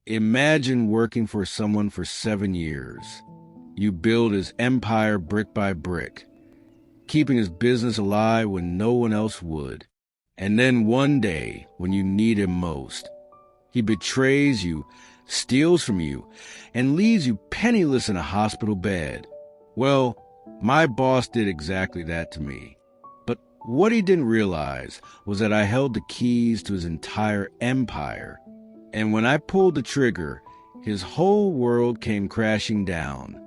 Imagine working for someone for 7 years. You build his empire brick by brick, keeping his business alive when no one else would. And then one day, when you need him most, he betrays you, steals from you, and leaves you penniless in a hospital bed. Well, my boss did exactly that to me. But what he didn't realize was that I held the keys to his entire empire. And when I pulled the trigger, his whole world came crashing down.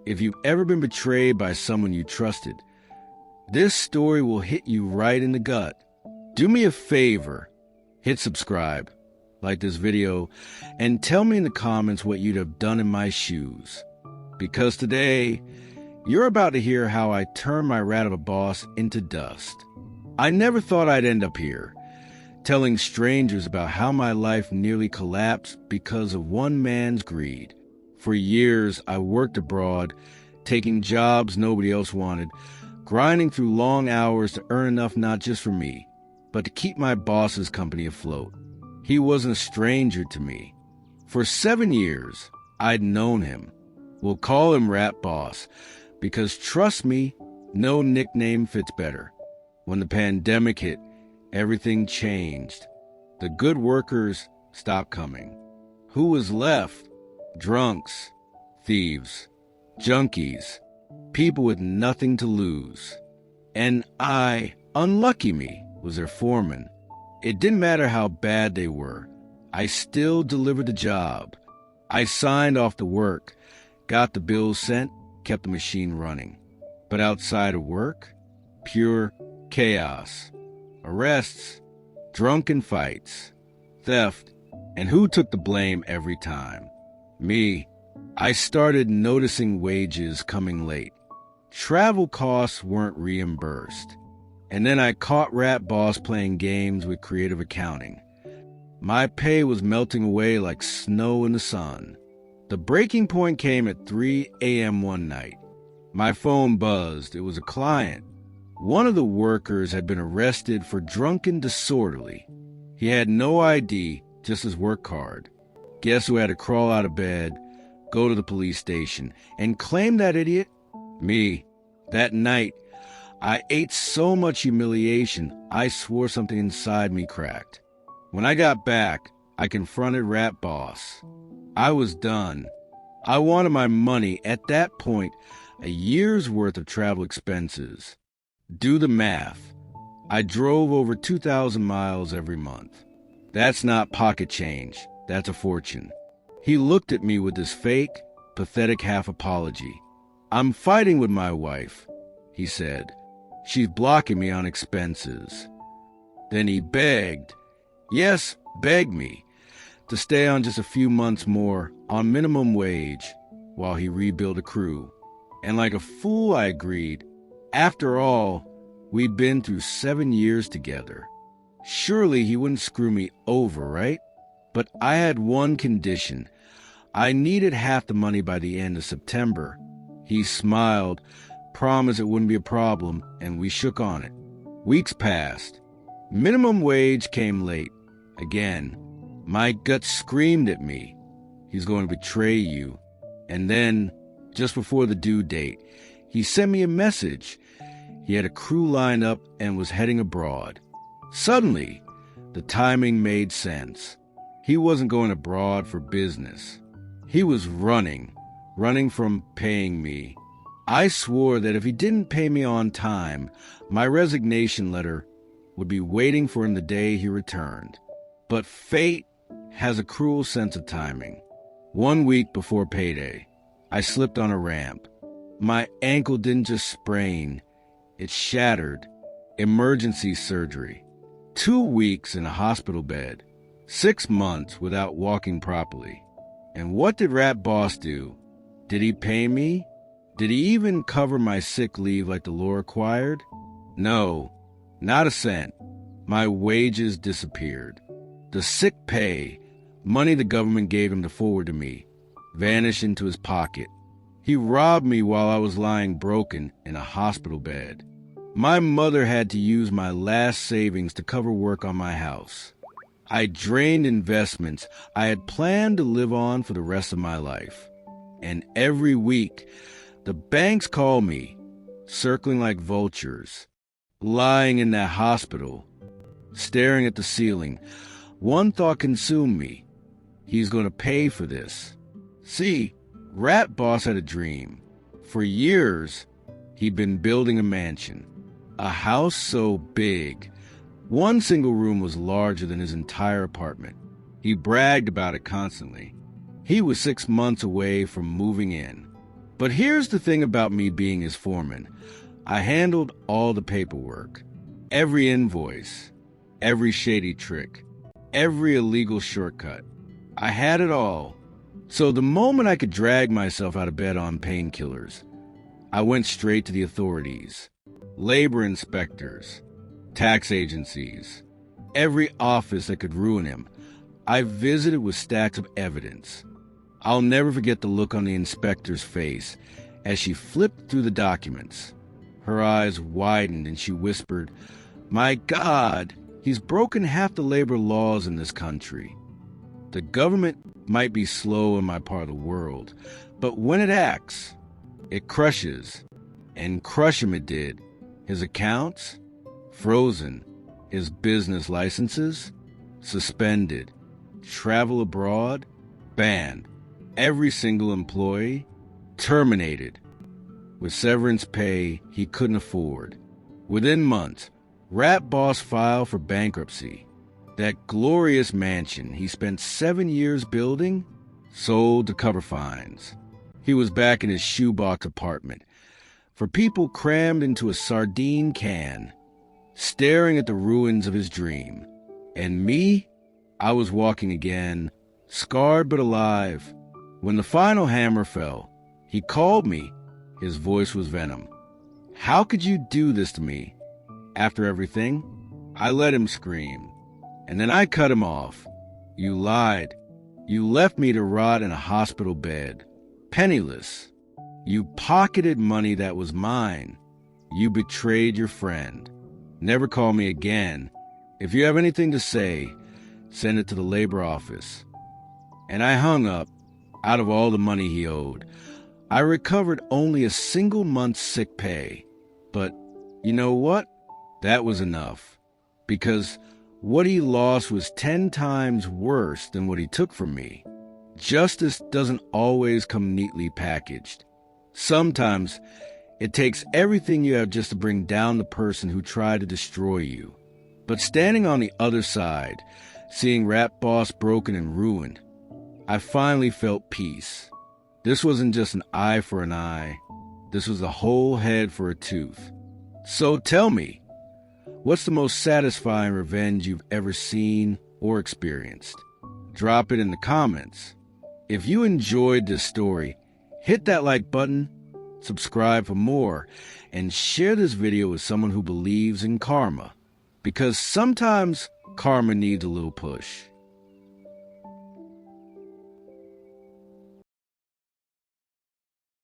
If you've ever been betrayed by someone you trusted, this story will hit you right in the gut. Do me a favor, hit subscribe, like this video, and tell me in the comments what you'd have done in my shoes. Because today, you're about to hear how I turned my rat of a boss into dust. I never thought I'd end up here, telling strangers about how my life nearly collapsed because of one man's greed. For years, I worked abroad, taking jobs nobody else wanted, grinding through long hours to earn enough not just for me, but to keep my boss's company afloat. He wasn't a stranger to me. For 7 years, I'd known him. We'll call him Rat Boss, because trust me, no nickname fits better. When the pandemic hit, everything changed. The good workers stopped coming. Who was left? Drunks, thieves, junkies, people with nothing to lose. And I, unlucky me, was their foreman. It didn't matter how bad they were. I still delivered the job. I signed off the work, got the bills sent, kept the machine running. But outside of work, pure chaos. Arrests, drunken fights, theft, and who took the blame every time? Me. I started noticing wages coming late. Travel costs weren't reimbursed. And then I caught Rat Boss playing games with creative accounting. My pay was melting away like snow in the sun. The breaking point came at 3 a.m. one night. My phone buzzed. It was a client. One of the workers had been arrested for drunken disorderly. He had no ID, just his work card. Guess who had to crawl out of bed, go to the police station, and claim that idiot? Me. That night, I ate so much humiliation, I swore something inside me cracked. When I got back, I confronted Rat Boss. I was done. I wanted my money, at that point, a year's worth of travel expenses. Do the math. I drove over 2,000 miles every month. That's not pocket change. That's a fortune. He looked at me with this fake, pathetic half apology. I'm fighting with my wife, he said. She's blocking me on expenses. Then he begged, yes, begged me, to stay on just a few months more on minimum wage while he rebuilt a crew. And like a fool, I agreed. After all, we'd been through 7 years together. Surely he wouldn't screw me over, right? But I had one condition. I needed half the money by the end of September. He smiled, promised it wouldn't be a problem, and we shook on it. Weeks passed. Minimum wage came late. Again, my gut screamed at me. He's going to betray you. And then, just before the due date, he sent me a message. He had a crew lined up and was heading abroad. Suddenly, the timing made sense. He wasn't going abroad for business. He was running from paying me. I swore that if he didn't pay me on time, my resignation letter would be waiting for him the day he returned. But fate has a cruel sense of timing. 1 week before payday, I slipped on a ramp. My ankle didn't just sprain, it shattered. Emergency surgery. 2 weeks in a hospital bed. 6 months without walking properly. And what did Rat Boss do? Did he pay me? Did he even cover my sick leave like the law required? No, not a cent. My wages disappeared. The sick pay, money the government gave him to forward to me, vanished into his pocket. He robbed me while I was lying broken in a hospital bed. My mother had to use my last savings to cover work on my house. I drained investments I had planned to live on for the rest of my life. And every week, the banks call me, circling like vultures, lying in that hospital, staring at the ceiling. One thought consumed me. He's going to pay for this. See, Rat Boss had a dream. For years, he'd been building a mansion, a house so big, one single room was larger than his entire apartment. He bragged about it constantly. He was 6 months away from moving in. But here's the thing about me being his foreman. I handled all the paperwork, every invoice, every shady trick, every illegal shortcut. I had it all. So the moment I could drag myself out of bed on painkillers, I went straight to the authorities, labor inspectors, tax agencies, every office that could ruin him. I visited with stacks of evidence. I'll never forget the look on the inspector's face as she flipped through the documents. Her eyes widened and she whispered, "My God, he's broken half the labor laws in this country." The government might be slow in my part of the world, but when it acts, it crushes. And crush him it did. His accounts, frozen. His business licenses, suspended. Travel abroad, banned. Every single employee, terminated. With severance pay he couldn't afford. Within months, Rat Boss filed for bankruptcy. That glorious mansion he spent 7 years building sold to cover fines. He was back in his shoebox apartment, for people crammed into a sardine can, staring at the ruins of his dream. And me, I was walking again, scarred but alive. When the final hammer fell, he called me. His voice was venom. "How could you do this to me? After everything?" I let him scream. And then I cut him off. "You lied. You left me to rot in a hospital bed, penniless. You pocketed money that was mine. You betrayed your friend. Never call me again. If you have anything to say, send it to the labor office." And I hung up. Out of all the money he owed, I recovered only a single month's sick pay. But you know what? That was enough. Because what he lost was 10 times worse than what he took from me. Justice doesn't always come neatly packaged. Sometimes it takes everything you have just to bring down the person who tried to destroy you. But standing on the other side, seeing Rat Boss broken and ruined, I finally felt peace. This wasn't just an eye for an eye. This was a whole head for a tooth. So tell me, what's the most satisfying revenge you've ever seen or experienced? Drop it in the comments. If you enjoyed this story, hit that like button, subscribe for more, and share this video with someone who believes in karma. Because sometimes karma needs a little push.